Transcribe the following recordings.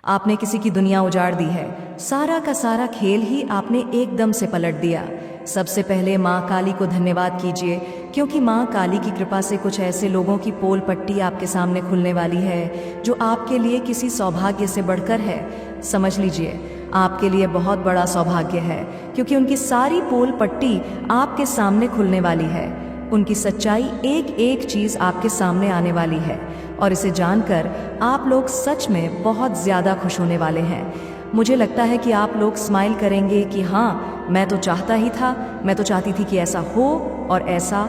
आपने किसी की दुनिया उजाड़ दी है। सारा का सारा खेल ही आपने एकदम से पलट दिया। सबसे पहले माँ काली को धन्यवाद कीजिए, क्योंकि माँ काली की कृपा से कुछ ऐसे लोगों की पोल पट्टी आपके सामने खुलने वाली है जो आपके लिए किसी सौभाग्य से बढ़कर है। समझ लीजिए, आपके लिए बहुत बड़ा सौभाग्य है, क्योंकि उनकी सारी पोल पट्टी आपके सामने खुलने वाली है। उनकी सच्चाई एक एक चीज़ आपके सामने आने वाली है, और इसे जानकर आप लोग सच में बहुत ज़्यादा खुश होने वाले हैं। मुझे लगता है कि आप लोग स्माइल करेंगे कि हाँ, मैं तो चाहता ही था, मैं तो चाहती थी कि ऐसा हो, और ऐसा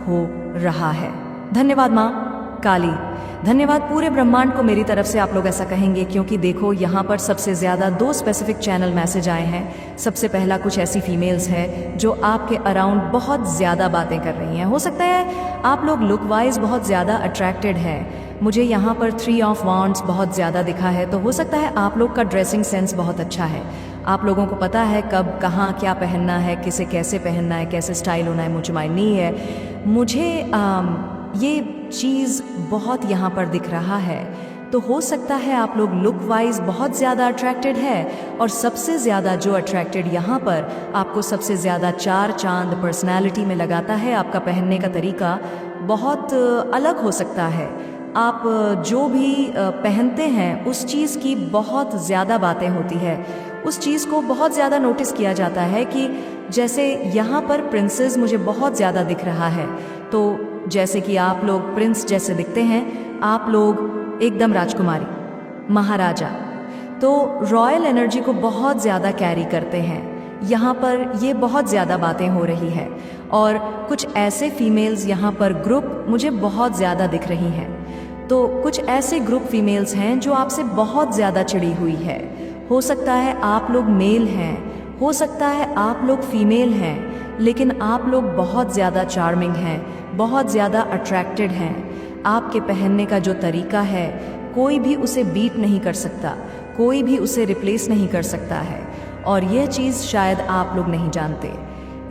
हो रहा है। धन्यवाद माँ काली, धन्यवाद पूरे ब्रह्मांड को मेरी तरफ से। आप लोग ऐसा कहेंगे क्योंकि देखो, यहाँ पर सबसे ज़्यादा 2 स्पेसिफिक चैनल मैसेज आए हैं। सबसे पहला, कुछ ऐसी फीमेल्स है जो आपके अराउंड बहुत ज़्यादा बातें कर रही हैं। हो सकता है आप लोग लुक वाइज बहुत ज़्यादा अट्रैक्टेड हैं। मुझे यहाँ पर 3 ऑफ वांड्स बहुत ज़्यादा दिखा है, तो हो सकता है आप लोग का ड्रेसिंग सेंस बहुत अच्छा है। आप लोगों को पता है कब कहाँ क्या पहनना है, किसे कैसे पहनना है, कैसे स्टाइल होना है। मुझे माइंड नहीं है, मुझे ये चीज़ बहुत यहाँ पर दिख रहा है। तो हो सकता है आप लोग लुक वाइज बहुत ज़्यादा अट्रैक्टेड है, और सबसे ज़्यादा जो अट्रैक्टेड यहाँ पर आपको सबसे ज़्यादा 4 चांद पर्सनैलिटी में लगाता है। आपका पहनने का तरीका बहुत अलग हो सकता है। आप जो भी पहनते हैं उस चीज़ की बहुत ज़्यादा बातें होती है। उस चीज़ को बहुत ज़्यादा नोटिस किया जाता है कि जैसे यहाँ पर प्रिंसेस मुझे बहुत ज़्यादा दिख रहा है। तो जैसे कि आप लोग प्रिंस जैसे दिखते हैं, आप लोग एकदम राजकुमारी, महाराजा, तो रॉयल एनर्जी को बहुत ज़्यादा कैरी करते हैं। यहाँ पर ये बहुत ज़्यादा बातें हो रही है, और कुछ ऐसे फीमेल्स यहाँ पर ग्रुप मुझे बहुत ज़्यादा दिख रही हैं। तो कुछ ऐसे ग्रुप फीमेल्स हैं जो आपसे बहुत ज़्यादा चिड़ी हुई है। हो सकता है आप लोग मेल हैं, हो सकता है आप लोग फीमेल हैं, लेकिन आप लोग बहुत ज़्यादा चार्मिंग हैं, बहुत ज़्यादा अट्रैक्टेड हैं। आपके पहनने का जो तरीका है, कोई भी उसे बीट नहीं कर सकता, कोई भी उसे रिप्लेस नहीं कर सकता है। और यह चीज़ शायद आप लोग नहीं जानते,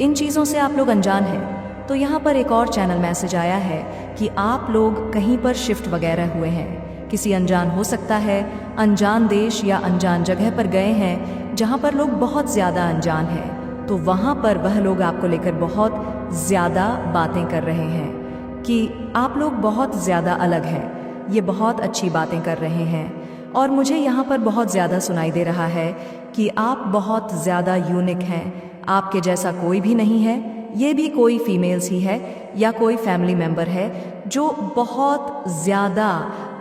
इन चीज़ों से आप लोग अनजान हैं। तो यहाँ पर एक और चैनल मैसेज आया है कि आप लोग कहीं पर शिफ्ट वगैरह हुए हैं। किसी अनजान, हो सकता है अनजान देश या अनजान जगह पर गए हैं जहाँ पर लोग बहुत ज़्यादा अनजान हैं। तो वहाँ पर वह लोग आपको लेकर बहुत ज़्यादा बातें कर रहे हैं कि आप लोग बहुत ज़्यादा अलग हैं। ये बहुत अच्छी बातें कर रहे हैं, और मुझे यहाँ पर बहुत ज़्यादा सुनाई दे रहा है कि आप बहुत ज़्यादा यूनिक हैं। आपके जैसा कोई भी नहीं है। ये भी कोई फीमेल्स ही है या कोई फैमिली मेम्बर है जो बहुत ज़्यादा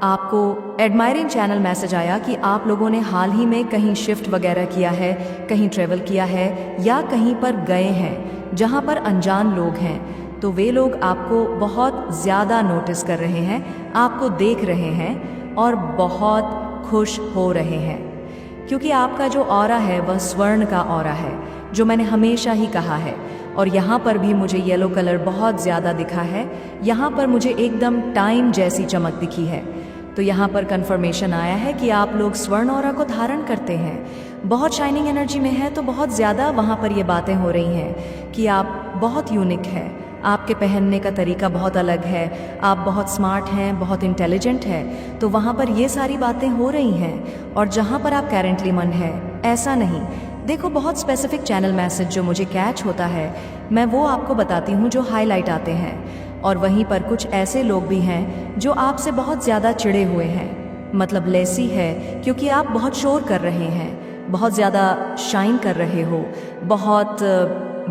आपको एडमायरिंग चैनल मैसेज आया कि आप लोगों ने हाल ही में कहीं शिफ्ट वगैरह किया है, कहीं ट्रेवल किया है, या कहीं पर गए हैं जहाँ पर अनजान लोग हैं। तो वे लोग आपको बहुत ज़्यादा नोटिस कर रहे हैं, आपको देख रहे हैं, और बहुत खुश हो रहे हैं, क्योंकि आपका जो ऑरा है वह स्वर्ण का ऑरा है, जो मैंने हमेशा ही कहा है। और यहाँ पर भी मुझे येलो कलर बहुत ज़्यादा दिखा है। यहाँ पर मुझे एकदम टाइम जैसी चमक दिखी है। तो यहाँ पर कंफर्मेशन आया है कि आप लोग स्वर्ण ऑरा को धारण करते हैं, बहुत शाइनिंग एनर्जी में है। तो बहुत ज़्यादा वहाँ पर ये बातें हो रही हैं कि आप बहुत यूनिक हैं, आपके पहनने का तरीका बहुत अलग है, आप बहुत स्मार्ट हैं, बहुत इंटेलिजेंट हैं। तो वहाँ पर ये सारी बातें हो रही हैं। और जहाँ पर आप करेंटली मन है, ऐसा नहीं। देखो, बहुत स्पेसिफिक चैनल मैसेज जो मुझे कैच होता है, मैं वो आपको बताती हूँ जो हाईलाइट आते हैं। और वहीं पर कुछ ऐसे लोग भी हैं जो आपसे बहुत ज़्यादा चिढ़े हुए हैं, मतलब लेसी है, क्योंकि आप बहुत शोर कर रहे हैं, बहुत ज़्यादा शाइन कर रहे हो, बहुत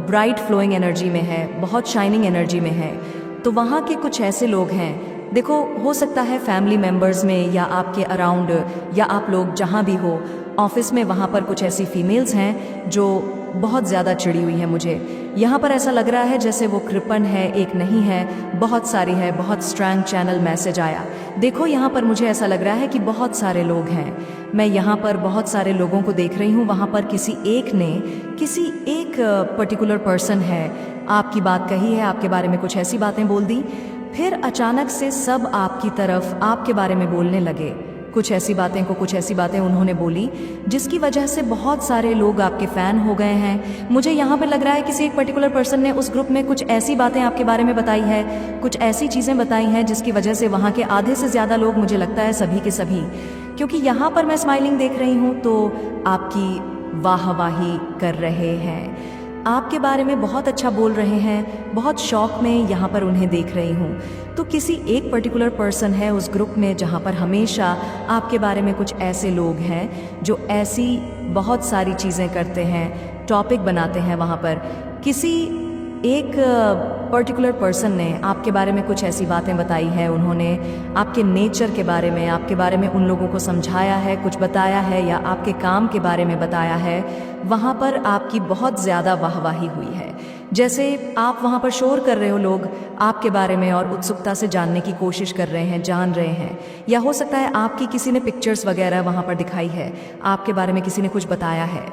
ब्राइट फ्लोइंग एनर्जी में है, बहुत शाइनिंग एनर्जी में है। तो वहाँ के कुछ ऐसे लोग हैं, देखो, हो सकता है फैमिली मेम्बर्स में या आपके अराउंड, या आप लोग जहाँ भी हो, ऑफिस में, वहाँ पर कुछ ऐसी फीमेल्स हैं जो बहुत ज़्यादा चिड़ी हुई है। मुझे यहाँ पर ऐसा लग रहा है जैसे वो कृपण है, एक नहीं है, बहुत सारी है। बहुत स्ट्रॉन्ग चैनल मैसेज आया। देखो, यहाँ पर मुझे ऐसा लग रहा है कि बहुत सारे लोग हैं। मैं यहाँ पर बहुत सारे लोगों को देख रही हूँ। वहाँ पर किसी एक पर्टिकुलर पर्सन है, आपकी बात कही है, आपके बारे में कुछ ऐसी बातें बोल दी, फिर अचानक से सब आपकी तरफ आपके बारे में बोलने लगे। कुछ ऐसी बातें उन्होंने बोली जिसकी वजह से बहुत सारे लोग आपके फ़ैन हो गए हैं। मुझे यहाँ पे लग रहा है किसी एक पर्टिकुलर पर्सन ने उस ग्रुप में कुछ ऐसी बातें आपके बारे में बताई है, कुछ ऐसी चीज़ें बताई हैं जिसकी वजह से वहाँ के आधे से ज़्यादा लोग, मुझे लगता है सभी के सभी, क्योंकि यहाँ पर मैं स्माइलिंग देख रही हूँ तो आपकी वाहवाही कर रहे हैं, आपके बारे में बहुत अच्छा बोल रहे हैं, बहुत शौक में यहाँ पर उन्हें देख रही हूँ। तो किसी एक पर्टिकुलर पर्सन है उस ग्रुप में जहाँ पर हमेशा आपके बारे में कुछ ऐसे लोग हैं जो ऐसी बहुत सारी चीज़ें करते हैं, टॉपिक बनाते हैं। वहाँ पर किसी एक पर्टिकुलर पर्सन ने आपके बारे में कुछ ऐसी बातें बताई है, उन्होंने आपके नेचर के बारे में, आपके बारे में उन लोगों को समझाया है, कुछ बताया है या आपके काम के बारे में बताया है। वहाँ पर आपकी बहुत ज़्यादा वाहवाही हुई है। जैसे आप वहाँ पर शोर कर रहे हो, लोग आपके बारे में और उत्सुकता से जानने की कोशिश कर रहे हैं, जान रहे हैं। या हो सकता है आपकी किसी ने पिक्चर्स वगैरह वहाँ पर दिखाई है, आपके बारे में किसी ने कुछ बताया है।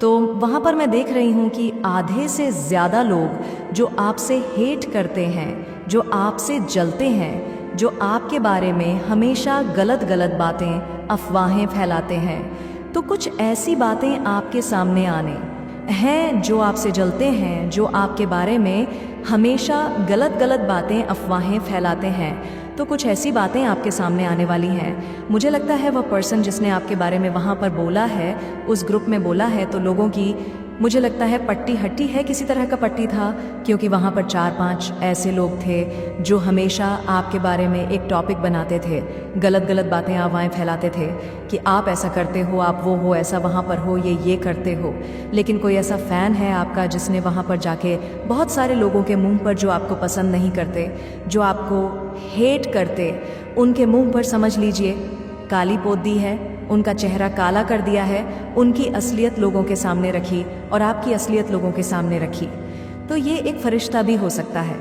तो वहाँ पर मैं देख रही हूँ कि आधे से ज़्यादा लोग जो आपसे हेट करते हैं, जो आपसे जलते हैं, जो आपके बारे में हमेशा गलत गलत बातें, अफवाहें फैलाते हैं। तो कुछ ऐसी बातें आपके सामने आने हैं जो आपसे जलते हैं, जो आपके बारे में हमेशा गलत गलत बातें, अफवाहें फैलाते हैं। तो कुछ ऐसी बातें आपके सामने आने वाली हैं। मुझे लगता है वह पर्सन जिसने आपके बारे में वहाँ पर बोला है, उस ग्रुप में बोला है, तो लोगों की मुझे लगता है पट्टी हट्टी है, किसी तरह का पट्टी था, क्योंकि वहाँ पर 4-5 ऐसे लोग थे जो हमेशा आपके बारे में एक टॉपिक बनाते थे, गलत गलत बातें, अफवाहें फैलाते थे कि आप ऐसा करते हो, आप वो हो, ऐसा वहाँ पर हो, ये करते हो। लेकिन कोई ऐसा फ़ैन है आपका जिसने वहाँ पर जाके बहुत सारे लोगों के मुंह पर, जो आपको पसंद नहीं करते, जो आपको हेट करते, उनके मुंह पर समझ लीजिए काली पोत दी है, उनका चेहरा काला कर दिया है, उनकी असलियत लोगों के सामने रखी और आपकी असलियत लोगों के सामने रखी। तो ये एक फरिश्ता भी हो सकता है।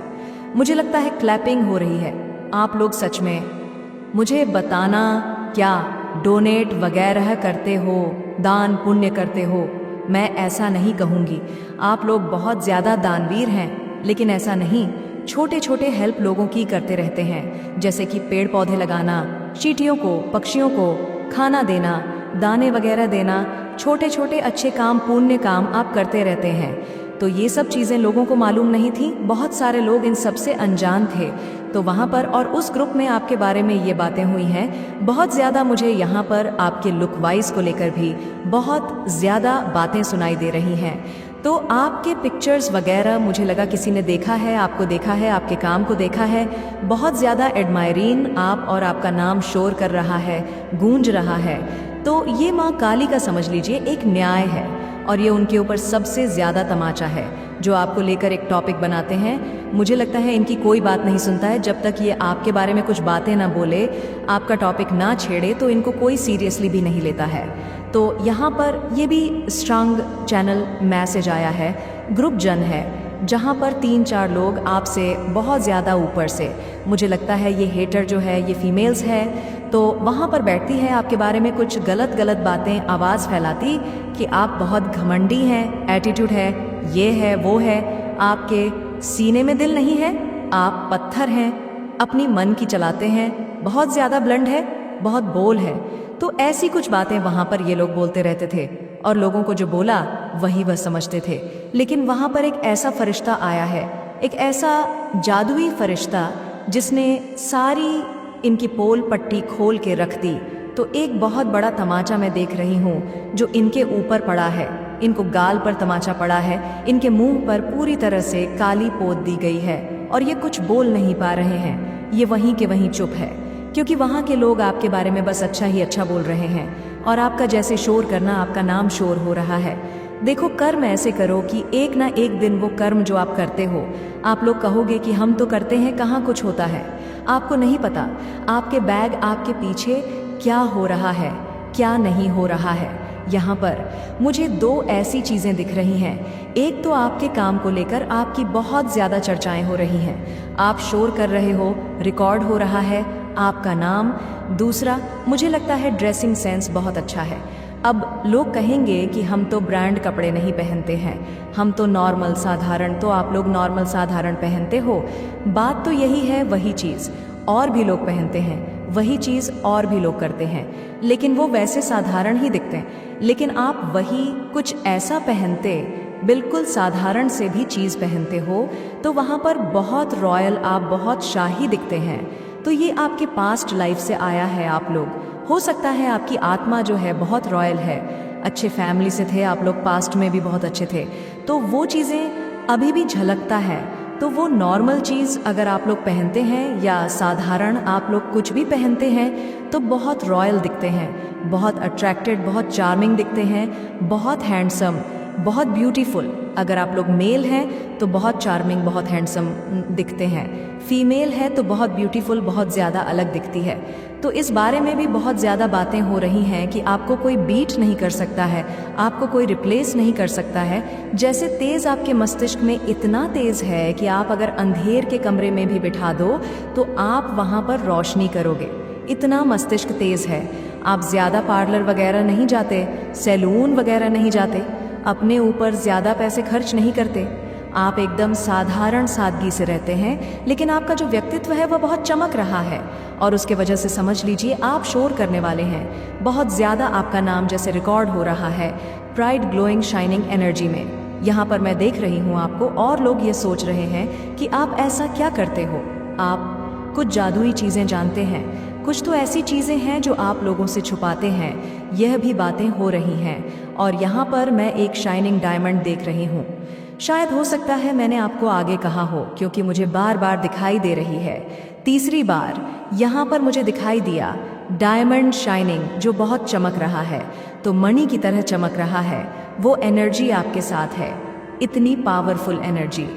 मुझे लगता है क्लैपिंग हो रही है। आप लोग सच में मुझे बताना क्या डोनेट वगैरह करते हो, दान पुण्य करते हो? मैं ऐसा नहीं कहूँगी। आप लोग बहुत ज़्यादा दानवीर हैं, लेकिन ऐसा नहीं, छोटे छोटे हेल्प लोगों की करते रहते हैं, जैसे कि पेड़ पौधे लगाना, चींटियों को, पक्षियों को खाना देना, दाने वगैरह देना, छोटे छोटे अच्छे काम, पुण्य काम आप करते रहते हैं। तो ये सब चीज़ें लोगों को मालूम नहीं थी, बहुत सारे लोग इन सब से अनजान थे। तो वहाँ पर और उस ग्रुप में आपके बारे में ये बातें हुई हैं। बहुत ज़्यादा मुझे यहाँ पर आपके लुक वाइज को लेकर भी बहुत ज़्यादा बातें सुनाई दे रही हैं। तो आपके पिक्चर्स वगैरह मुझे लगा किसी ने देखा है, आपको देखा है, आपके काम को देखा है। बहुत ज़्यादा एडमायरीन आप और आपका नाम शोर कर रहा है, गूंज रहा है। तो ये माँ काली का समझ लीजिए एक न्याय है, और ये उनके ऊपर सबसे ज़्यादा तमाचा है जो आपको लेकर एक टॉपिक बनाते हैं। मुझे लगता है इनकी कोई बात नहीं सुनता है, जब तक ये आपके बारे में कुछ बातें ना बोले, आपका टॉपिक ना छेड़े, तो इनको कोई सीरियसली भी नहीं लेता है। तो यहाँ पर ये भी स्ट्रांग चैनल मैसेज आया है, ग्रुप जन है, जहाँ पर 3-4 लोग आपसे बहुत ज़्यादा ऊपर से, मुझे लगता है ये हेटर जो है ये फीमेल्स है, तो वहाँ पर बैठती है आपके बारे में कुछ गलत गलत बातें, आवाज़ फैलाती कि आप बहुत घमंडी हैं, एटीट्यूड है, ये है, वो है, आपके सीने में दिल नहीं है, आप पत्थर हैं, अपनी मन की चलाते हैं, बहुत ज़्यादा ब्लंड है, बहुत बोल है। तो ऐसी कुछ बातें वहाँ पर ये लोग बोलते रहते थे, और लोगों को जो बोला वही वह समझते थे। लेकिन वहाँ पर एक ऐसा फरिश्ता आया है, एक ऐसा जादुई फरिश्ता जिसने सारी इनकी पोल पट्टी खोल के रख दी। तो एक बहुत बड़ा तमाचा मैं देख रही हूँ जो इनके ऊपर पड़ा है, इनको गाल पर तमाचा पड़ा है, इनके मुंह पर पूरी तरह से काली पोत दी गई है, और ये कुछ बोल नहीं पा रहे हैं, ये वहीं के वहीं चुप है, क्योंकि वहाँ के लोग आपके बारे में बस अच्छा ही अच्छा बोल रहे हैं, और आपका जैसे शोर करना, आपका नाम शोर हो रहा है। देखो, कर्म ऐसे करो कि एक ना एक दिन वो कर्म जो आप करते हो, आप लोग कहोगे कि हम तो करते हैं, कहाँ कुछ होता है। आपको नहीं पता आपके बैग, आपके पीछे क्या हो रहा है, क्या नहीं हो रहा है। यहाँ पर मुझे 2 ऐसी चीज़ें दिख रही हैं। एक तो आपके काम को लेकर आपकी बहुत ज़्यादा चर्चाएं हो रही हैं, आप शोर कर रहे हो, रिकॉर्ड हो रहा है आपका नाम। दूसरा, मुझे लगता है ड्रेसिंग सेंस बहुत अच्छा है। अब लोग कहेंगे कि हम तो ब्रांड कपड़े नहीं पहनते हैं, हम तो नॉर्मल साधारण, तो आप लोग नॉर्मल साधारण पहनते हो। बात तो यही है, वही चीज़ और भी लोग पहनते हैं, वही चीज़ और भी लोग करते हैं, लेकिन वो वैसे साधारण ही दिखते हैं। लेकिन आप वही कुछ ऐसा पहनते, बिल्कुल साधारण से भी चीज़ पहनते हो, तो वहाँ पर बहुत रॉयल, आप बहुत शाही दिखते हैं। तो ये आपके पास्ट लाइफ से आया है। आप लोग हो सकता है आपकी आत्मा जो है बहुत रॉयल है, अच्छे फैमिली से थे आप लोग, पास्ट में भी बहुत अच्छे थे, तो वो चीज़ें अभी भी झलकता है। तो वो नॉर्मल चीज़ अगर आप लोग पहनते हैं या साधारण आप लोग कुछ भी पहनते हैं तो बहुत रॉयल दिखते हैं, बहुत अट्रैक्टेड, बहुत चार्मिंग दिखते हैं, बहुत हैंडसम, बहुत ब्यूटीफुल। अगर आप लोग मेल हैं तो बहुत चार्मिंग, बहुत हैंडसम दिखते हैं, फीमेल है तो बहुत ब्यूटीफुल, बहुत ज़्यादा अलग दिखती है। तो इस बारे में भी बहुत ज़्यादा बातें हो रही हैं कि आपको कोई बीट नहीं कर सकता है, आपको कोई रिप्लेस नहीं कर सकता है। जैसे तेज़ आपके मस्तिष्क में इतना तेज़ है कि आप अगर अंधेर के कमरे में भी बिठा दो तो आप वहाँ पर रोशनी करोगे, इतना मस्तिष्क तेज़ है। आप ज़्यादा पार्लर वगैरह नहीं जाते, सैलून वगैरह नहीं जाते, अपने ऊपर ज़्यादा पैसे खर्च नहीं करते, आप एकदम साधारण सादगी से रहते हैं, लेकिन आपका जो व्यक्तित्व है वह बहुत चमक रहा है और उसके वजह से समझ लीजिए आप शोर करने वाले हैं। बहुत ज़्यादा आपका नाम जैसे रिकॉर्ड हो रहा है प्राइड, ग्लोइंग, शाइनिंग एनर्जी में। यहाँ पर मैं देख रही हूँ आपको, और लोग ये सोच रहे हैं कि आप ऐसा क्या करते हो। आप कुछ जादुई चीज़ें जानते हैं, कुछ तो ऐसी चीज़ें हैं जो आप लोगों से छुपाते हैं, यह भी बातें हो रही हैं। और यहाँ पर मैं एक शाइनिंग डायमंड देख रही हूँ। शायद हो सकता है मैंने आपको आगे कहा हो, क्योंकि मुझे बार बार दिखाई दे रही है। तीसरी बार यहाँ पर मुझे दिखाई दिया डायमंड शाइनिंग, जो बहुत चमक रहा है, तो मणि की तरह चमक रहा है। वो एनर्जी आपके साथ है, इतनी पावरफुल एनर्जी।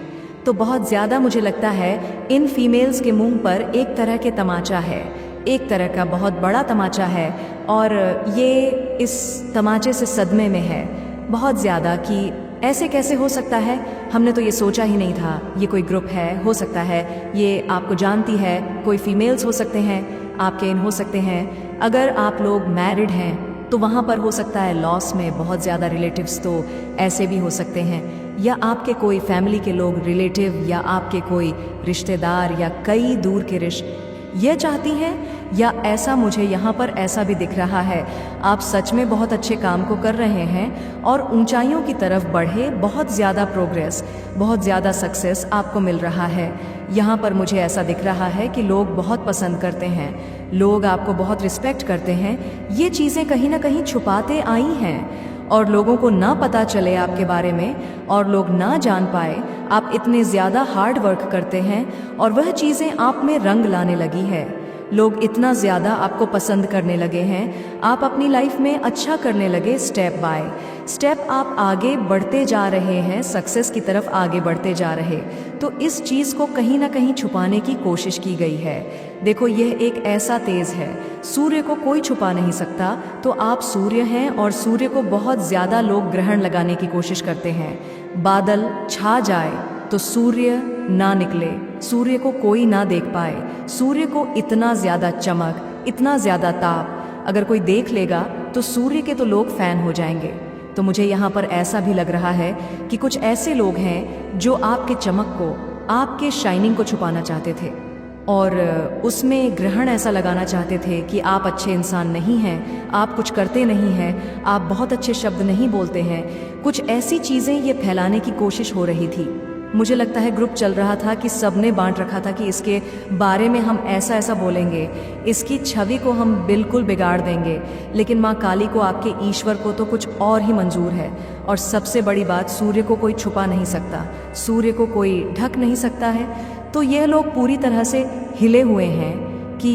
तो बहुत ज़्यादा मुझे लगता है इन फीमेल्स के मुंह पर एक तरह के तमाचा है, एक तरह का बहुत बड़ा तमाचा है, और ये इस तमाचे से सदमे में है बहुत ज़्यादा कि ऐसे कैसे हो सकता है, हमने तो ये सोचा ही नहीं था। ये कोई ग्रुप है, हो सकता है ये आपको जानती है, कोई फीमेल्स हो सकते हैं, आपके इन हो सकते हैं। अगर आप लोग मैरिड हैं तो वहाँ पर हो सकता है लॉस में बहुत ज़्यादा रिलेटिव्स तो ऐसे भी हो सकते हैं, या आपके कोई फैमिली के लोग रिलेटिव, या आपके कोई रिश्तेदार, या कई दूर के रिश्ते ये चाहती हैं, या ऐसा मुझे यहाँ पर ऐसा भी दिख रहा है आप सच में बहुत अच्छे काम को कर रहे हैं और ऊंचाइयों की तरफ बढ़े, बहुत ज़्यादा प्रोग्रेस, बहुत ज़्यादा सक्सेस आपको मिल रहा है। यहाँ पर मुझे ऐसा दिख रहा है कि लोग बहुत पसंद करते हैं, लोग आपको बहुत रिस्पेक्ट करते हैं। ये चीज़ें कहीं ना कहीं छुपाते आई हैं और लोगों को ना पता चले आपके बारे में और लोग ना जान पाए आप इतने ज़्यादा हार्ड वर्क करते हैं, और वह चीज़ें आप में रंग लाने लगी है। लोग इतना ज़्यादा आपको पसंद करने लगे हैं, आप अपनी लाइफ में अच्छा करने लगे, स्टेप बाय स्टेप आप आगे बढ़ते जा रहे हैं, सक्सेस की तरफ आगे बढ़ते जा रहे। तो इस चीज़ को कहीं ना कहीं छुपाने की कोशिश की गई है। देखो यह एक ऐसा तेज है, सूर्य को कोई छुपा नहीं सकता, तो आप सूर्य हैं और सूर्य को बहुत ज़्यादा लोग ग्रहण लगाने की कोशिश करते हैं। बादल छा जाए तो सूर्य ना निकले, सूर्य को कोई ना देख पाए, सूर्य को इतना ज़्यादा चमक, इतना ज़्यादा ताप अगर कोई देख लेगा तो सूर्य के तो लोग फ़ैन हो जाएंगे। तो मुझे यहाँ पर ऐसा भी लग रहा है कि कुछ ऐसे लोग हैं जो आपके चमक को, आपके शाइनिंग को छुपाना चाहते थे और उसमें ग्रहण ऐसा लगाना चाहते थे कि आप अच्छे इंसान नहीं हैं, आप कुछ करते नहीं हैं, आप बहुत अच्छे शब्द नहीं बोलते हैं। कुछ ऐसी चीज़ें ये फैलाने की कोशिश हो रही थी। मुझे लगता है ग्रुप चल रहा था कि सबने बांट रखा था कि इसके बारे में हम ऐसा ऐसा बोलेंगे, इसकी छवि को हम बिल्कुल बिगाड़ देंगे। लेकिन माँ काली को, आपके ईश्वर को तो कुछ और ही मंजूर है। और सबसे बड़ी बात, सूर्य को कोई छुपा नहीं सकता, सूर्य को कोई ढक नहीं सकता है। तो ये लोग पूरी तरह से हिले हुए हैं कि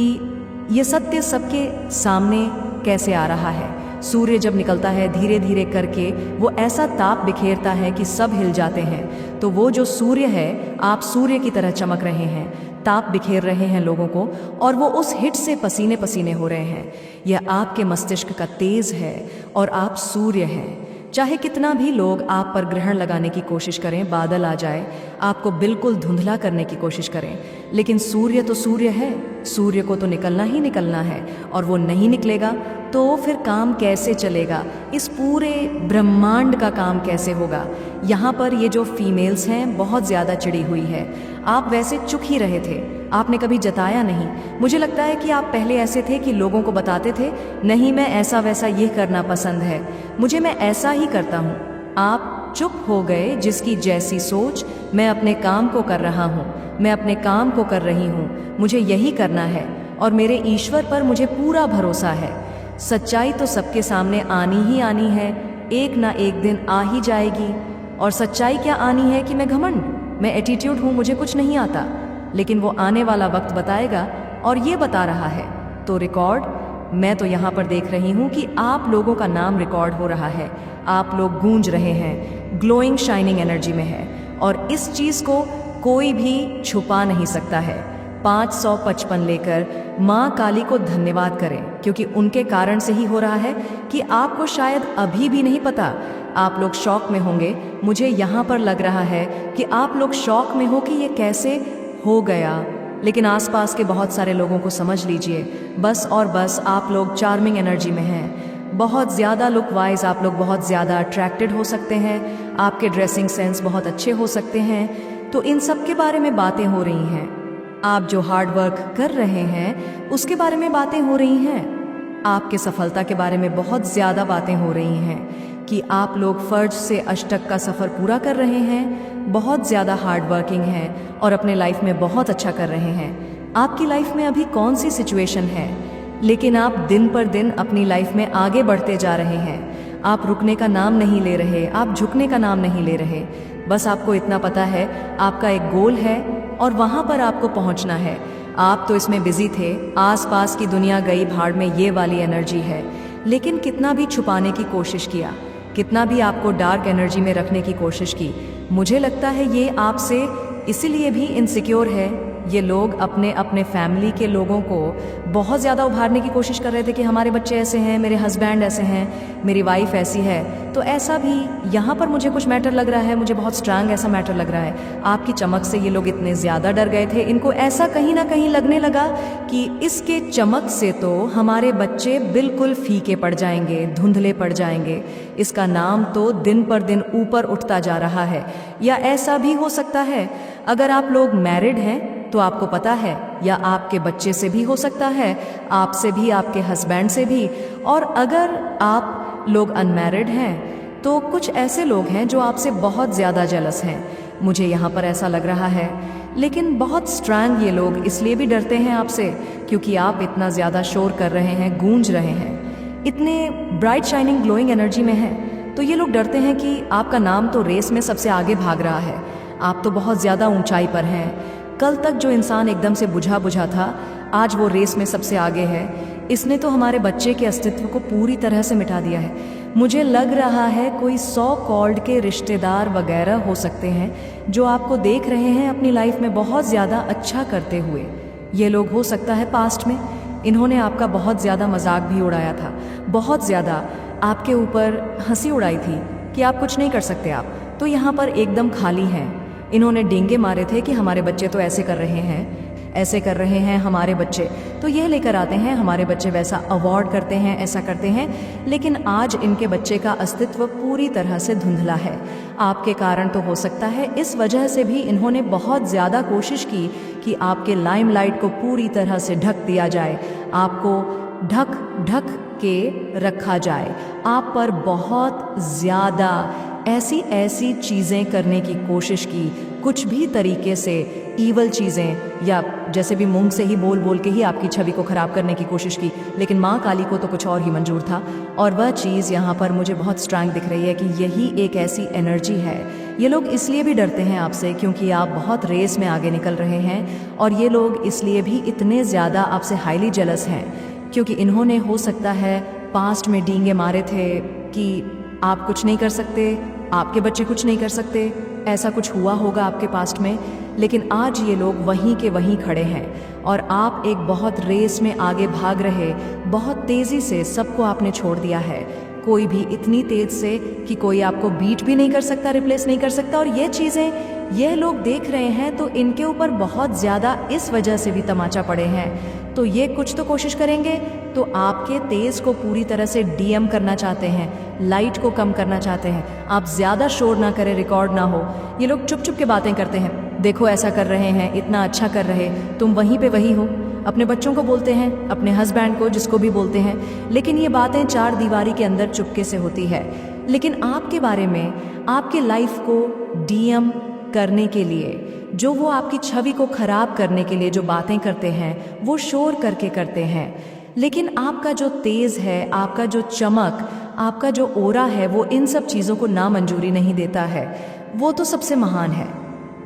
ये सत्य सबके सामने कैसे आ रहा है। सूर्य जब निकलता है धीरे धीरे करके, वो ऐसा ताप बिखेरता है कि सब हिल जाते हैं। तो वो जो सूर्य है, आप सूर्य की तरह चमक रहे हैं, ताप बिखेर रहे हैं लोगों को, और वो उस हिट से पसीने पसीने हो रहे हैं। यह आपके मस्तिष्क का तेज है और आप सूर्य हैं। चाहे कितना भी लोग आप पर ग्रहण लगाने की कोशिश करें, बादल आ जाए, आपको बिल्कुल धुंधला करने की कोशिश करें, लेकिन सूर्य तो सूर्य है, सूर्य को तो निकलना ही निकलना है। और वो नहीं निकलेगा तो फिर काम कैसे चलेगा, इस पूरे ब्रह्मांड का काम कैसे होगा। यहाँ पर ये जो फीमेल्स हैं बहुत ज़्यादा चिड़ी हुई है। आप वैसे चुप ही रहे थे, आपने कभी जताया नहीं। मुझे लगता है कि आप पहले ऐसे थे कि लोगों को बताते थे, नहीं मैं ऐसा वैसा ये करना पसंद है, मुझे मैं ऐसा ही करता हूँ। आप चुप हो गए, जिसकी जैसी सोच, मैं अपने काम को कर रहा हूँ, मैं अपने काम को कर रही हूँ, मुझे यही करना है और मेरे ईश्वर पर मुझे पूरा भरोसा है। सच्चाई तो सबके सामने आनी ही आनी है, एक ना एक दिन आ ही जाएगी। और सच्चाई क्या आनी है कि मैं घमंड, मैं एटीट्यूड हूँ, मुझे कुछ नहीं आता। लेकिन वो आने वाला वक्त बताएगा, और ये बता रहा है। तो रिकॉर्ड, मैं तो यहाँ पर देख रही हूँ कि आप लोगों का नाम रिकॉर्ड हो रहा है। आप लोग गूंज रहे हैं, ग्लोइंग शाइनिंग एनर्जी में है, और इस चीज़ को कोई भी छुपा नहीं सकता है। 555 लेकर माँ काली को धन्यवाद करें, क्योंकि उनके कारण से ही हो रहा है कि आपको शायद अभी भी नहीं पता। आप लोग शौक में होंगे, मुझे यहाँ पर लग रहा है कि आप लोग शौक में हो कि ये कैसे हो गया। लेकिन आसपास के बहुत सारे लोगों को समझ लीजिए, बस और बस आप लोग चार्मिंग एनर्जी में हैं। बहुत ज़्यादा लुक वाइज आप लोग बहुत ज़्यादा अट्रैक्टेड हो सकते हैं, आपके ड्रेसिंग सेंस बहुत अच्छे हो सकते हैं। तो इन सब के बारे में बातें हो रही हैं। आप जो हार्ड वर्क कर रहे हैं उसके बारे में बातें हो रही हैं। आपके सफलता के बारे में बहुत ज़्यादा बातें हो रही हैं कि आप लोग फर्ज से अष्टक का सफ़र पूरा कर रहे हैं, बहुत ज़्यादा हार्ड वर्किंग हैं और अपने लाइफ में बहुत अच्छा कर रहे हैं। आपकी लाइफ में अभी कौन सी सिचुएशन है, लेकिन आप दिन पर दिन अपनी लाइफ में आगे बढ़ते जा रहे हैं। आप रुकने का नाम नहीं ले रहे, आप झुकने का नाम नहीं ले रहे। बस आपको इतना पता है, आपका एक गोल है और वहाँ पर आपको पहुँचना है। आप तो इसमें बिजी थे, आसपास की दुनिया गई भाड़ में, ये वाली एनर्जी है। लेकिन कितना भी छुपाने की कोशिश किया, कितना भी आपको डार्क एनर्जी में रखने की कोशिश की, मुझे लगता है ये आपसे इसीलिए भी इनसिक्योर है। ये लोग अपने अपने फैमिली के लोगों को बहुत ज़्यादा उभारने की कोशिश कर रहे थे कि हमारे बच्चे ऐसे हैं, मेरे हस्बैंड ऐसे हैं, मेरी वाइफ ऐसी है। तो ऐसा भी यहाँ पर मुझे कुछ मैटर लग रहा है, मुझे बहुत स्ट्रांग ऐसा मैटर लग रहा है। आपकी चमक से ये लोग इतने ज़्यादा डर गए थे, इनको ऐसा कहीं ना कहीं लगने लगा कि इसके चमक से तो हमारे बच्चे बिल्कुल फीके पड़ जाएंगे, धुंधले पड़ जाएंगे। इसका नाम तो दिन पर दिन ऊपर उठता जा रहा है। या ऐसा भी हो सकता है, अगर आप लोग मैरिड हैं तो आपको पता है, या आपके बच्चे से भी हो सकता है, आपसे भी, आपके हस्बैंड से भी। और अगर आप लोग अनमैरिड हैं तो कुछ ऐसे लोग हैं जो आपसे बहुत ज़्यादा जेलस हैं, मुझे यहाँ पर ऐसा लग रहा है। लेकिन बहुत स्ट्रांग ये लोग इसलिए भी डरते हैं आपसे क्योंकि आप इतना ज़्यादा शोर कर रहे हैं, गूंज रहे हैं, इतने ब्राइट शाइनिंग ग्लोइंग एनर्जी में हैं। तो ये लोग डरते हैं कि आपका नाम तो रेस में सबसे आगे भाग रहा है, आप तो बहुत ज़्यादा ऊंचाई पर हैं। कल तक जो इंसान एकदम से बुझा बुझा था, आज वो रेस में सबसे आगे है। इसने तो हमारे बच्चे के अस्तित्व को पूरी तरह से मिटा दिया है। मुझे लग रहा है कोई 100 कॉल्ड के रिश्तेदार वगैरह हो सकते हैं जो आपको देख रहे हैं अपनी लाइफ में बहुत ज़्यादा अच्छा करते हुए। ये लोग हो सकता है पास्ट में इन्होंने आपका बहुत ज़्यादा मजाक भी उड़ाया था, बहुत ज़्यादा आपके ऊपर हंसी उड़ाई थी कि आप कुछ नहीं कर सकते। आप तो यहाँ पर एकदम खाली हैं। इन्होंने डींगे मारे थे कि हमारे बच्चे तो ऐसे कर रहे हैं, ऐसे कर रहे हैं हमारे बच्चे, तो यह लेकर आते हैं हमारे बच्चे वैसा अवॉर्ड करते हैं, ऐसा करते हैं। लेकिन आज इनके बच्चे का अस्तित्व पूरी तरह से धुंधला है। आपके कारण तो हो सकता है, इस वजह से भी इन्होंने बहुत ज़्यादा कोशिश की कि आपके लाइमलाइट को पूरी तरह से ढक दिया जाए, आपको ढक ढक के रखा जाए। आप पर बहुत ज़्यादा ऐसी चीज़ें करने की कोशिश की, कुछ भी तरीके से ईवल चीज़ें, या जैसे भी मुंह से ही बोल बोल के ही आपकी छवि को ख़राब करने की कोशिश की। लेकिन माँ काली को तो कुछ और ही मंजूर था, और वह चीज़ यहाँ पर मुझे बहुत स्ट्रांग दिख रही है कि यही एक ऐसी एनर्जी है। ये लोग इसलिए भी डरते हैं आपसे क्योंकि आप बहुत रेस में आगे निकल रहे हैं, और ये लोग इसलिए भी इतने ज़्यादा आपसे हाईली जेलस हैं क्योंकि इन्होंने हो सकता है पास्ट में डींगे मारे थे कि आप कुछ नहीं कर सकते, आपके बच्चे कुछ नहीं कर सकते, ऐसा कुछ हुआ होगा आपके पास्ट में। लेकिन आज ये लोग वहीं के वहीं खड़े हैं और आप एक बहुत रेस में आगे भाग रहे, बहुत तेज़ी से सबको आपने छोड़ दिया है, कोई भी इतनी तेज से कि कोई आपको बीट भी नहीं कर सकता, रिप्लेस नहीं कर सकता। और ये चीज़ें ये लोग देख रहे हैं तो इनके ऊपर बहुत ज़्यादा इस वजह से भी तमाचा पड़े हैं। तो ये कुछ तो कोशिश करेंगे, तो आपके तेज़ को पूरी तरह से डीएम करना चाहते हैं, लाइट को कम करना चाहते हैं, आप ज़्यादा शोर ना करें, रिकॉर्ड ना हो। ये लोग चुप चुप के बातें करते हैं, देखो ऐसा कर रहे हैं, इतना अच्छा कर रहे, तुम वहीं पे वही हो। अपने बच्चों को बोलते हैं, अपने हस्बैंड को, जिसको भी बोलते हैं, लेकिन ये बातें चार दीवारी के अंदर चुपके से होती है। लेकिन आपके बारे में, आपके लाइफ को डीएम करने के लिए, जो वो आपकी छवि को खराब करने के लिए जो बातें करते हैं वो शोर करके करते हैं। लेकिन आपका जो तेज है, आपका जो चमक, आपका जो ओरा है, वो इन सब चीज़ों को नामंजूरी नहीं देता है। वो तो सबसे महान है।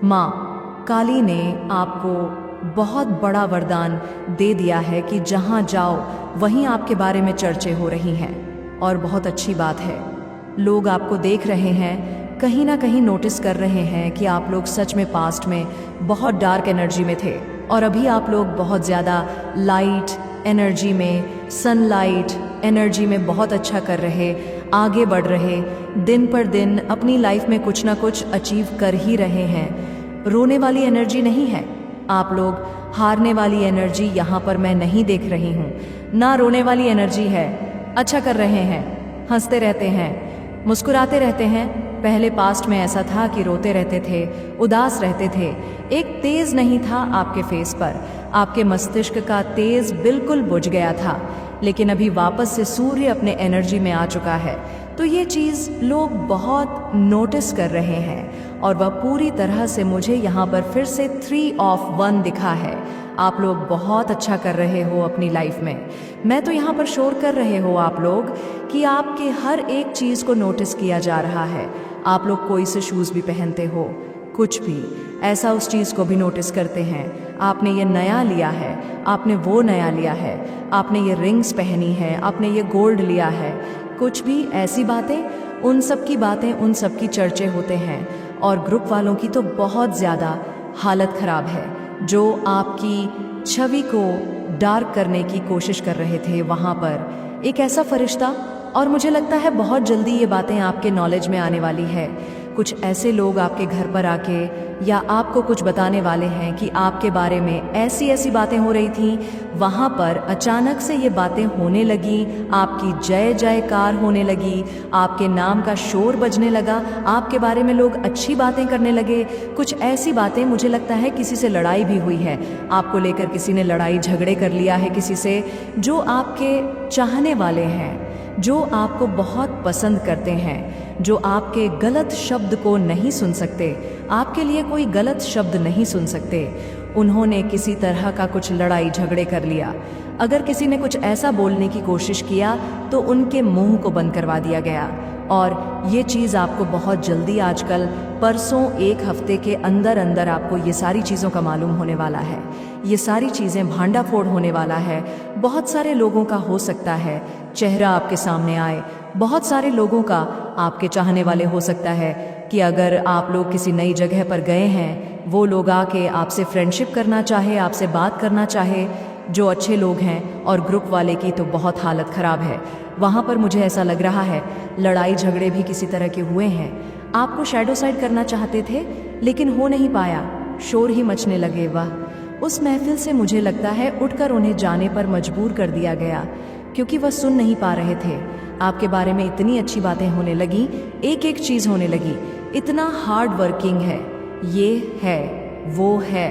माँ काली ने आपको बहुत बड़ा वरदान दे दिया है कि जहाँ जाओ वहीं आपके बारे में चर्चे हो रही हैं, और बहुत अच्छी बात है। लोग आपको देख रहे हैं, कहीं ना कहीं नोटिस कर रहे हैं कि आप लोग सच में पास्ट में बहुत डार्क एनर्जी में थे, और अभी आप लोग बहुत ज़्यादा लाइट एनर्जी में, सनलाइट एनर्जी में बहुत अच्छा कर रहे, आगे बढ़ रहे, दिन पर दिन अपनी लाइफ में कुछ ना कुछ अचीव कर ही रहे हैं। रोने वाली एनर्जी नहीं है आप लोग, हारने वाली एनर्जी यहाँ पर मैं नहीं देख रही हूँ, ना रोने वाली एनर्जी है। अच्छा कर रहे हैं, हंसते रहते हैं, मुस्कुराते रहते हैं। पहले पास्ट में ऐसा था कि रोते रहते थे, उदास रहते थे, एक तेज नहीं था आपके फेस पर, आपके मस्तिष्क का तेज बिल्कुल बुझ गया था। लेकिन अभी वापस से सूर्य अपने एनर्जी में आ चुका है, तो ये चीज़ लोग बहुत नोटिस कर रहे हैं, और वह पूरी तरह से मुझे यहाँ पर फिर से 3 ऑफ 1 दिखा है। आप लोग बहुत अच्छा कर रहे हो अपनी लाइफ में। मैं तो यहाँ पर शोर कर रहे हो आप लोग कि आपके हर एक चीज़ को नोटिस किया जा रहा है। आप लोग कोई से शूज़ भी पहनते हो, कुछ भी ऐसा, उस चीज़ को भी नोटिस करते हैं। आपने ये नया लिया है, आपने वो नया लिया है, आपने ये रिंग्स पहनी है, आपने ये गोल्ड लिया है, कुछ भी ऐसी बातें, उन सब की बातें, उन सब की चर्चे होते हैं। और ग्रुप वालों की तो बहुत ज़्यादा हालत ख़राब है, जो आपकी छवि को डार्क करने की कोशिश कर रहे थे। वहाँ पर एक ऐसा फरिश्ता, और मुझे लगता है बहुत जल्दी ये बातें आपके नॉलेज में आने वाली है। कुछ ऐसे लोग आपके घर पर आके या आपको कुछ बताने वाले हैं कि आपके बारे में ऐसी ऐसी बातें हो रही थी, वहाँ पर अचानक से ये बातें होने लगी, आपकी जय जयकार होने लगी, आपके नाम का शोर बजने लगा, आपके बारे में लोग अच्छी बातें करने लगे। कुछ ऐसी बातें, मुझे लगता है किसी से लड़ाई भी हुई है, आपको लेकर किसी ने लड़ाई झगड़े कर लिया है किसी से, जो आपके चाहने वाले हैं, जो आपको बहुत पसंद करते हैं, जो आपके गलत शब्द को नहीं सुन सकते, आपके लिए कोई गलत शब्द नहीं सुन सकते। उन्होंने किसी तरह का कुछ लड़ाई झगड़े कर लिया। अगर किसी ने कुछ ऐसा बोलने की कोशिश किया तो उनके मुंह को बंद करवा दिया गया। और ये चीज़ आपको बहुत जल्दी, आजकल परसों, 1 हफ्ते के अंदर अंदर आपको ये सारी चीज़ों का मालूम होने वाला है। ये सारी चीज़ें भांडाफोड़ होने वाला है। बहुत सारे लोगों का हो सकता है चेहरा आपके सामने आए, बहुत सारे लोगों का, आपके चाहने वाले हो सकता है कि अगर आप लोग किसी नई जगह पर गए हैं, वो लोग आके आपसे फ्रेंडशिप करना चाहे, आपसे बात करना चाहे, जो अच्छे लोग हैं। और ग्रुप वाले की तो बहुत हालत ख़राब है। वहाँ पर मुझे ऐसा लग रहा है लड़ाई झगड़े भी किसी तरह के हुए हैं। आपको शैडो साइड करना चाहते थे लेकिन हो नहीं पाया, शोर ही मचने लगे। वह उस महफिल से मुझे लगता है उठकर उन्हें जाने पर मजबूर कर दिया गया, क्योंकि वह सुन नहीं पा रहे थे। आपके बारे में इतनी अच्छी बातें होने लगी, एक एक चीज़ होने लगी। इतना हार्ड वर्किंग है, ये है, वो है,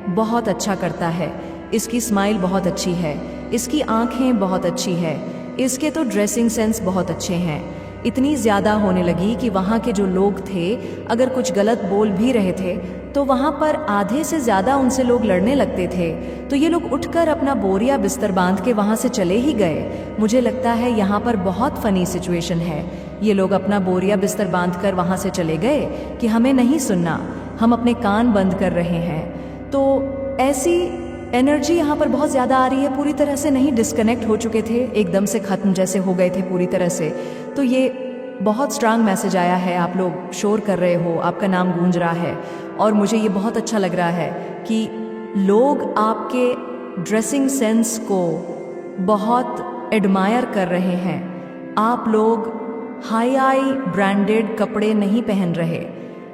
बहुत अच्छा करता है, इसकी स्माइल बहुत अच्छी है, इसकी आंखें बहुत अच्छी है, इसके तो ड्रेसिंग सेंस बहुत अच्छे हैं। इतनी ज़्यादा होने लगी कि वहाँ के जो लोग थे, अगर कुछ गलत बोल भी रहे थे तो वहाँ पर आधे से ज़्यादा उनसे लोग लड़ने लगते थे। तो ये लोग उठकर अपना बोरिया बिस्तर बांध के वहाँ से चले ही गए। मुझे लगता है यहाँ पर बहुत फ़नी सिचुएशन है। ये लोग अपना बोरिया बिस्तर बांध कर वहाँ से चले गए कि हमें नहीं सुनना, हम अपने कान बंद कर रहे हैं। तो ऐसी एनर्जी यहाँ पर बहुत ज़्यादा आ रही है। पूरी तरह से नहीं, डिस्कनेक्ट हो चुके थे, एकदम से ख़त्म जैसे हो गए थे पूरी तरह से। तो ये बहुत स्ट्रांग मैसेज आया है, आप लोग शोर कर रहे हो, आपका नाम गूंज रहा है। और मुझे ये बहुत अच्छा लग रहा है कि लोग आपके ड्रेसिंग सेंस को बहुत एडमायर कर रहे हैं। आप लोग हाई ब्रांडेड कपड़े नहीं पहन रहे,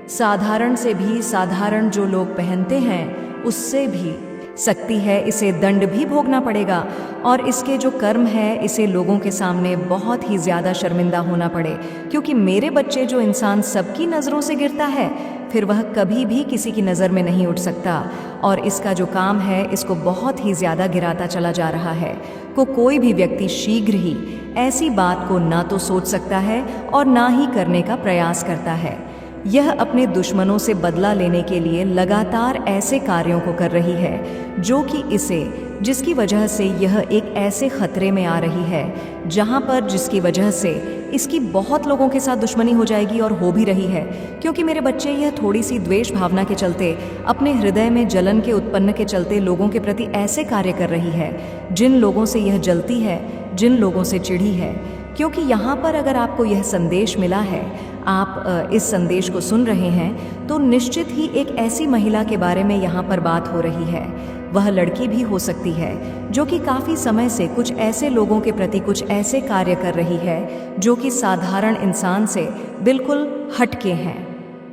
साधारण से भी साधारण जो लोग पहनते हैं उससे भी सकती है, इसे दंड भी भोगना पड़ेगा। और इसके जो कर्म है, इसे लोगों के सामने बहुत ही ज़्यादा शर्मिंदा होना पड़े, क्योंकि मेरे बच्चे जो इंसान सबकी नज़रों से गिरता है, फिर वह कभी भी किसी की नज़र में नहीं उठ सकता। और इसका जो काम है, इसको बहुत ही ज़्यादा गिराता चला जा रहा है। कोई भी व्यक्ति शीघ्र ही ऐसी बात को ना तो सोच सकता है और ना ही करने का प्रयास करता है। यह अपने दुश्मनों से बदला लेने के लिए लगातार ऐसे कार्यों को कर रही है जो कि इसे जिसकी वजह से यह एक ऐसे खतरे में आ रही है जहां पर जिसकी वजह से इसकी बहुत लोगों के साथ दुश्मनी हो जाएगी और हो भी रही है, क्योंकि मेरे बच्चे यह थोड़ी सी द्वेष भावना के चलते, अपने हृदय में जलन के उत्पन्न के चलते लोगों के प्रति ऐसे कार्य कर रही है जिन लोगों से यह जलती है, जिन लोगों से चिढ़ी है। क्योंकि यहाँ पर अगर आपको यह संदेश मिला है, आप इस संदेश को सुन रहे हैं, तो निश्चित ही एक ऐसी महिला के बारे में यहाँ पर बात हो रही है। वह लड़की भी हो सकती है जो कि काफ़ी समय से कुछ ऐसे लोगों के प्रति कुछ ऐसे कार्य कर रही है जो कि साधारण इंसान से बिल्कुल हटके हैं।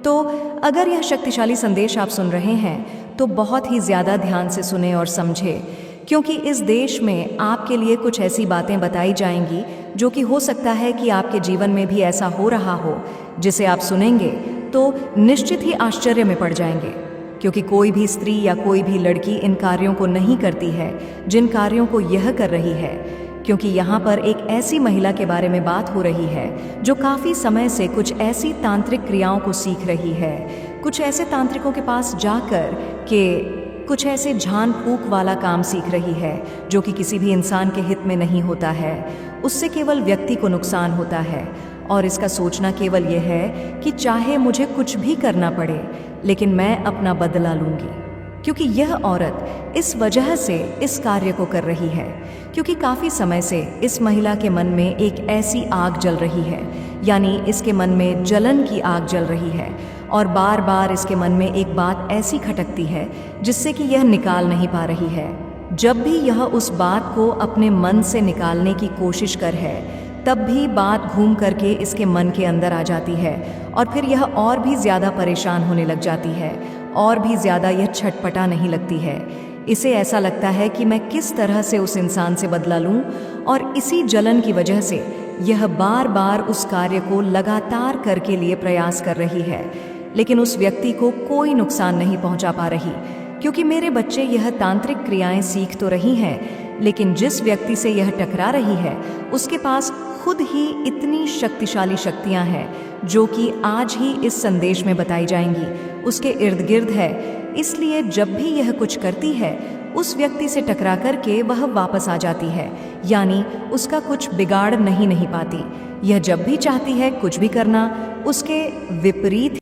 तो अगर यह शक्तिशाली संदेश आप सुन रहे हैं तो बहुत ही ज़्यादा ध्यान से सुने और समझे, क्योंकि इस देश में आपके लिए कुछ ऐसी बातें बताई जाएंगी जो कि हो सकता है कि आपके जीवन में भी ऐसा हो रहा हो, जिसे आप सुनेंगे तो निश्चित ही आश्चर्य में पड़ जाएंगे। क्योंकि कोई भी स्त्री या कोई भी लड़की इन कार्यों को नहीं करती है जिन कार्यों को यह कर रही है, क्योंकि यहाँ पर एक ऐसी महिला के बारे में बात हो रही है जो काफ़ी समय से कुछ ऐसी तांत्रिक क्रियाओं को सीख रही है, कुछ ऐसे तांत्रिकों के पास जाकर के कुछ ऐसे झान फूंक वाला काम सीख रही है जो कि किसी भी इंसान के हित में नहीं होता है, उससे केवल व्यक्ति को नुकसान होता है। और इसका सोचना केवल यह है कि चाहे मुझे कुछ भी करना पड़े लेकिन मैं अपना बदला लूंगी, क्योंकि यह औरत इस वजह से इस कार्य को कर रही है क्योंकि काफ़ी समय से इस महिला के मन में एक ऐसी आग जल रही है, यानी इसके मन में जलन की आग जल रही है और बार बार इसके मन में एक बात ऐसी खटकती है जिससे कि यह निकाल नहीं पा रही है। जब भी यह उस बात को अपने मन से निकालने की कोशिश कर है, तब भी बात घूम करके इसके मन के अंदर आ जाती है और फिर यह और भी ज़्यादा परेशान होने लग जाती है और भी ज़्यादा यह छटपटा नहीं लगती है। इसे ऐसा लगता है कि मैं किस तरह से उस इंसान से बदला लूं, और इसी जलन की वजह से यह बार बार उस कार्य को लगातार करके लिए प्रयास कर रही है, लेकिन उस व्यक्ति को कोई नुकसान नहीं पहुंचा पा रही। क्योंकि मेरे बच्चे यह तांत्रिक क्रियाएं सीख तो रही हैं, लेकिन जिस व्यक्ति से यह टकरा रही है उसके पास खुद ही इतनी शक्तिशाली शक्तियां हैं जो कि आज ही इस संदेश में बताई जाएंगी, उसके इर्द गिर्द है। इसलिए जब भी यह कुछ करती है उस व्यक्ति से टकरा करके वह वापस आ जाती है, यानी उसका कुछ बिगाड़ नहीं पाती। यह जब भी चाहती है कुछ भी करना, उसके विपरीत